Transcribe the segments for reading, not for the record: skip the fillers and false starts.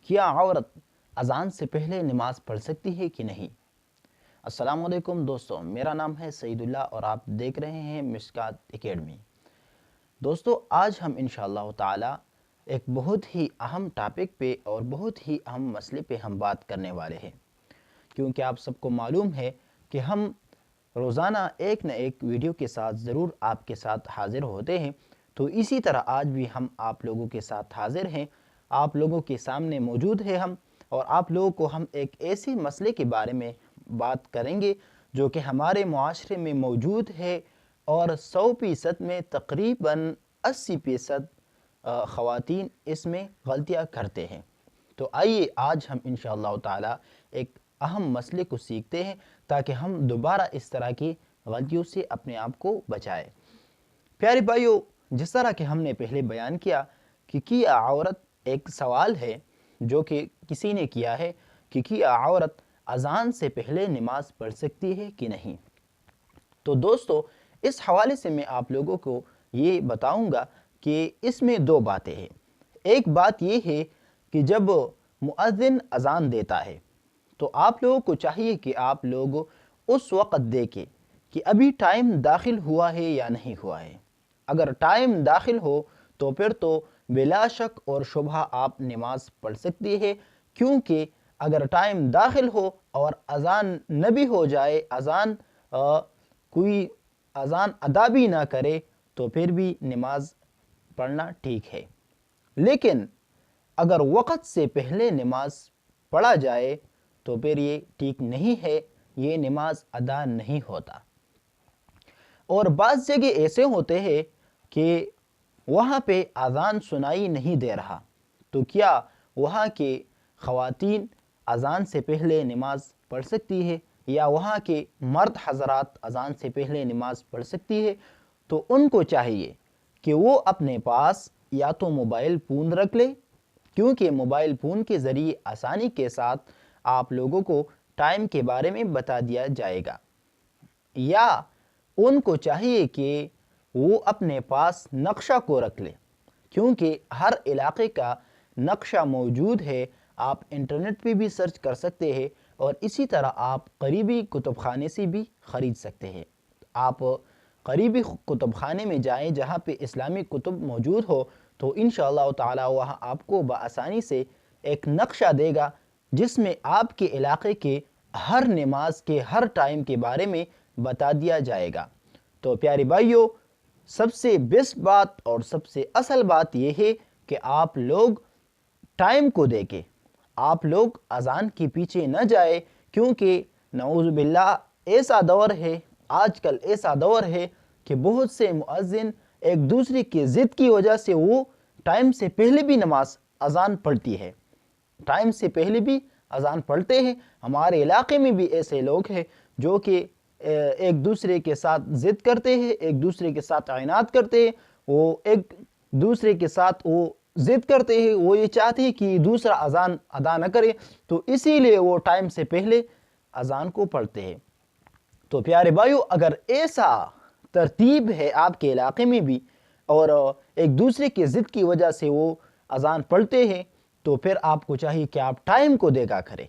کیا عورت اذان سے پہلے نماز پڑھ سکتی ہے کہ نہیں؟ السلام علیکم دوستوں، میرا نام ہے سعید اللہ اور آپ دیکھ رہے ہیں مشکات اکیڈمی۔ دوستو، آج ہم انشاءاللہ تعالی ایک بہت ہی اہم ٹاپک پہ اور بہت ہی اہم مسئلے پہ ہم بات کرنے والے ہیں، کیونکہ آپ سب کو معلوم ہے کہ ہم روزانہ ایک نہ ایک ویڈیو کے ساتھ ضرور آپ کے ساتھ حاضر ہوتے ہیں، تو اسی طرح آج بھی ہم آپ لوگوں کے ساتھ حاضر ہیں، آپ لوگوں کے سامنے موجود ہیں ہم، اور آپ لوگوں کو ہم ایک ایسے مسئلے کے بارے میں بات کریں گے جو کہ ہمارے معاشرے میں موجود ہے اور 100% میں تقریباً 80% خواتین اس میں غلطیاں کرتے ہیں۔ تو آئیے آج ہم انشاءاللہ تعالی ایک اہم مسئلے کو سیکھتے ہیں تاکہ ہم دوبارہ اس طرح کی غلطیوں سے اپنے آپ کو بچائیں۔ پیارے بھائیو، جس طرح کہ ہم نے پہلے بیان کیا کہ کیا عورت ایک سوال ہے جو کہ کسی نے کیا ہے کہ کیا عورت اذان سے پہلے نماز پڑھ سکتی ہے کہ نہیں؟ تو دوستو، اس حوالے سے میں آپ لوگوں کو یہ بتاؤں گا کہ اس میں دو باتیں ہیں۔ ایک بات یہ ہے کہ جب مؤذن اذان دیتا ہے تو آپ لوگوں کو چاہیے کہ آپ لوگ اس وقت دیکھیں کہ ابھی ٹائم داخل ہوا ہے یا نہیں ہوا ہے۔ اگر ٹائم داخل ہو تو پھر تو بلا شک اور شبہ آپ نماز پڑھ سکتی ہے، کیونکہ اگر ٹائم داخل ہو اور اذان نہ بھی ہو جائے، کوئی اذان ادا بھی نہ کرے تو پھر بھی نماز پڑھنا ٹھیک ہے۔ لیکن اگر وقت سے پہلے نماز پڑھا جائے تو پھر یہ ٹھیک نہیں ہے، یہ نماز ادا نہیں ہوتا۔ اور بعض جگہ ایسے ہوتے ہیں کہ وہاں پہ اذان سنائی نہیں دے رہا، تو کیا وہاں کے خواتین اذان سے پہلے نماز پڑھ سکتی ہے یا وہاں کے مرد حضرات اذان سے پہلے نماز پڑھ سکتی ہے؟ تو ان کو چاہیے کہ وہ اپنے پاس یا تو موبائل فون رکھ لے، کیونکہ موبائل فون کے ذریعے آسانی کے ساتھ آپ لوگوں کو ٹائم کے بارے میں بتا دیا جائے گا، یا ان کو چاہیے کہ وہ اپنے پاس نقشہ کو رکھ لے، کیونکہ ہر علاقے کا نقشہ موجود ہے۔ آپ انٹرنیٹ پہ بھی سرچ کر سکتے ہیں اور اسی طرح آپ قریبی کتب خانے سے بھی خرید سکتے ہیں۔ آپ قریبی کتب خانے میں جائیں جہاں پہ اسلامی کتب موجود ہو، تو انشاءاللہ تعالی وہاں آپ کو بآسانی سے ایک نقشہ دے گا جس میں آپ کے علاقے کے ہر نماز کے ہر ٹائم کے بارے میں بتا دیا جائے گا۔ تو پیارے بھائیو، سب سے بیسٹ بات اور سب سے اصل بات یہ ہے کہ آپ لوگ ٹائم کو دیکھیں، آپ لوگ اذان کے پیچھے نہ جائے، کیونکہ نعوذ باللہ ایسا دور ہے، آج کل ایسا دور ہے کہ بہت سے مؤذن ایک دوسرے کی ضد کی وجہ سے وہ ٹائم سے پہلے بھی نماز اذان پڑھتی ہے، ٹائم سے پہلے بھی اذان پڑھتے ہیں۔ ہمارے علاقے میں بھی ایسے لوگ ہیں جو کہ ایک دوسرے کے ساتھ ضد کرتے ہیں، ایک دوسرے کے ساتھ عناد کرتے ہیں، وہ ایک دوسرے کے ساتھ وہ ضد کرتے ہیں، وہ یہ چاہتے ہیں کہ دوسرا اذان ادا نہ کرے، تو اسی لیے وہ ٹائم سے پہلے اذان کو پڑھتے ہیں۔ تو پیارے بھائیو، اگر ایسا ترتیب ہے آپ کے علاقے میں بھی اور ایک دوسرے کی ضد کی وجہ سے وہ اذان پڑھتے ہیں، تو پھر آپ کو چاہیے کہ آپ ٹائم کو دیکھا کریں۔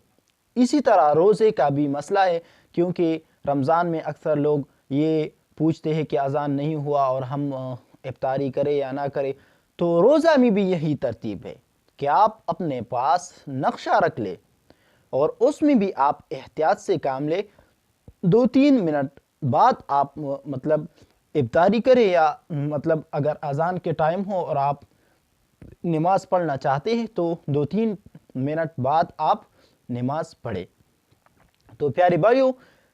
اسی طرح روزے کا بھی مسئلہ ہے، کیونکہ رمضان میں اکثر لوگ یہ پوچھتے ہیں کہ اذان نہیں ہوا اور ہم افطاری کریں یا نہ کریں، تو روزہ میں بھی یہی ترتیب ہے کہ آپ اپنے پاس نقشہ رکھ لیں اور اس میں بھی آپ احتیاط سے کام لیں۔ 2-3 منٹ بعد آپ افطاری کریں، یا اگر اذان کے ٹائم ہو اور آپ نماز پڑھنا چاہتے ہیں تو 2-3 منٹ بعد آپ نماز پڑھیں۔ تو پیارے بھائیو،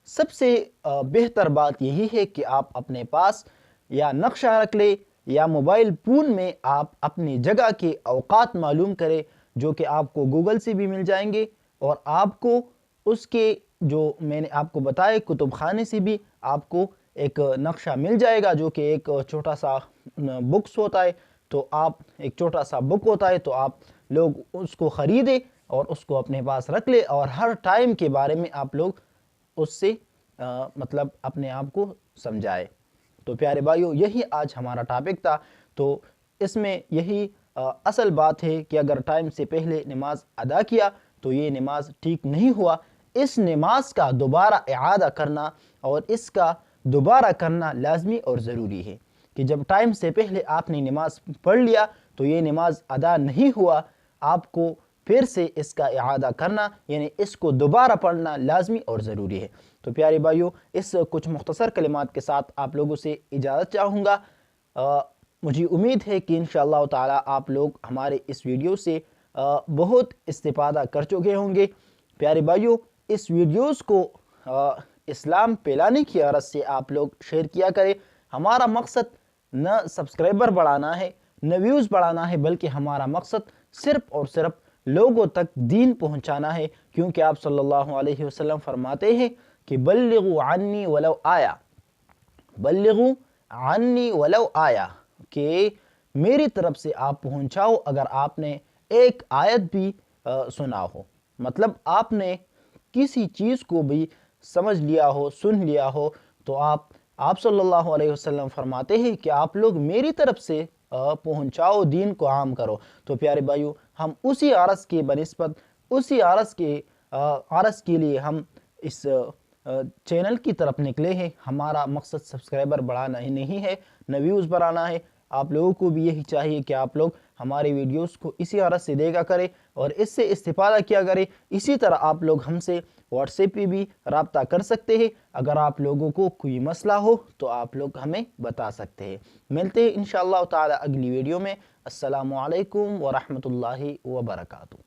سب سے بہتر بات یہی ہے کہ آپ اپنے پاس یا نقشہ رکھ لیں یا موبائل فون میں آپ اپنی جگہ کے اوقات معلوم کریں، جو کہ آپ کو گوگل سے بھی مل جائیں گے، اور آپ کو اس کے جو میں نے آپ کو بتائے کتب خانے سے بھی آپ کو ایک نقشہ مل جائے گا، جو کہ ایک چھوٹا سا بکس ہوتا ہے، تو آپ ایک چھوٹا سا بک ہوتا ہے، تو آپ لوگ اس کو خریدیں اور اس کو اپنے پاس رکھ لیں، اور ہر ٹائم کے بارے میں آپ لوگ اس سے اپنے آپ کو سمجھائے۔ تو پیارے بھائیو، یہی آج ہمارا ٹاپک تھا، تو اس میں یہی اصل بات ہے کہ اگر ٹائم سے پہلے نماز ادا کیا تو یہ نماز ٹھیک نہیں ہوا. اس نماز کا دوبارہ اعادہ کرنا اور اس کا دوبارہ کرنا لازمی اور ضروری ہے کہ جب ٹائم سے پہلے آپ نے نماز پڑھ لیا تو یہ نماز ادا نہیں ہوا, آپ کو پھر سے اس کا اعادہ کرنا یعنی اس کو دوبارہ پڑھنا لازمی اور ضروری ہے. تو پیارے بھائیوں, اس کچھ مختصر کلمات کے ساتھ آپ لوگوں سے اجازت چاہوں گا. مجھے امید ہے کہ انشاءاللہ تعالی آپ لوگ ہمارے اس ویڈیو سے بہت استفادہ کر چکے ہوں گے. پیارے بھائیوں, اس ویڈیوز کو اسلام پھیلانے کی غرض سے آپ لوگ شیئر کیا کریں. ہمارا مقصد نہ سبسکرائبر بڑھانا ہے نہ ویوز بڑھانا ہے, بلکہ ہمارا مقصد صرف اور صرف لوگوں تک دین پہنچانا ہے, کیونکہ آپ صلی اللہ علیہ وسلم فرماتے ہیں کہ بلغوا عنی ولو آیا, بلغوا عنی ولو آیا, کہ میری طرف سے آپ پہنچاؤ اگر آپ نے ایک آیت بھی سنا ہو. مطلب آپ نے کسی چیز کو بھی سمجھ لیا ہو, سن لیا ہو, تو آپ صلی اللہ علیہ وسلم فرماتے ہیں کہ آپ لوگ میری طرف سے پہنچاؤ, دین کو عام کرو. تو پیارے بھائیو, ہم اسی عرض کے بنسبت اسی عرض کے لیے ہم اس چینل کی طرف نکلے ہیں. ہمارا مقصد سبسکرائبر بڑھانا ہی نہیں ہے نہ ویوز بڑھانا ہے. آپ لوگوں کو بھی یہی چاہیے کہ آپ لوگ ہمارے ویڈیوز کو اسی عرض سے دیکھا کریں اور اس سے استفادہ کیا کریں. اسی طرح آپ لوگ ہم سے واٹس ایپ پہ بھی رابطہ کر سکتے ہیں. اگر آپ لوگوں کو کوئی مسئلہ ہو تو آپ لوگ ہمیں بتا سکتے ہیں. ملتے ہیں انشاءاللہ تعالی اگلی ویڈیو میں. السلام علیکم ورحمۃ اللہ وبرکاتہ.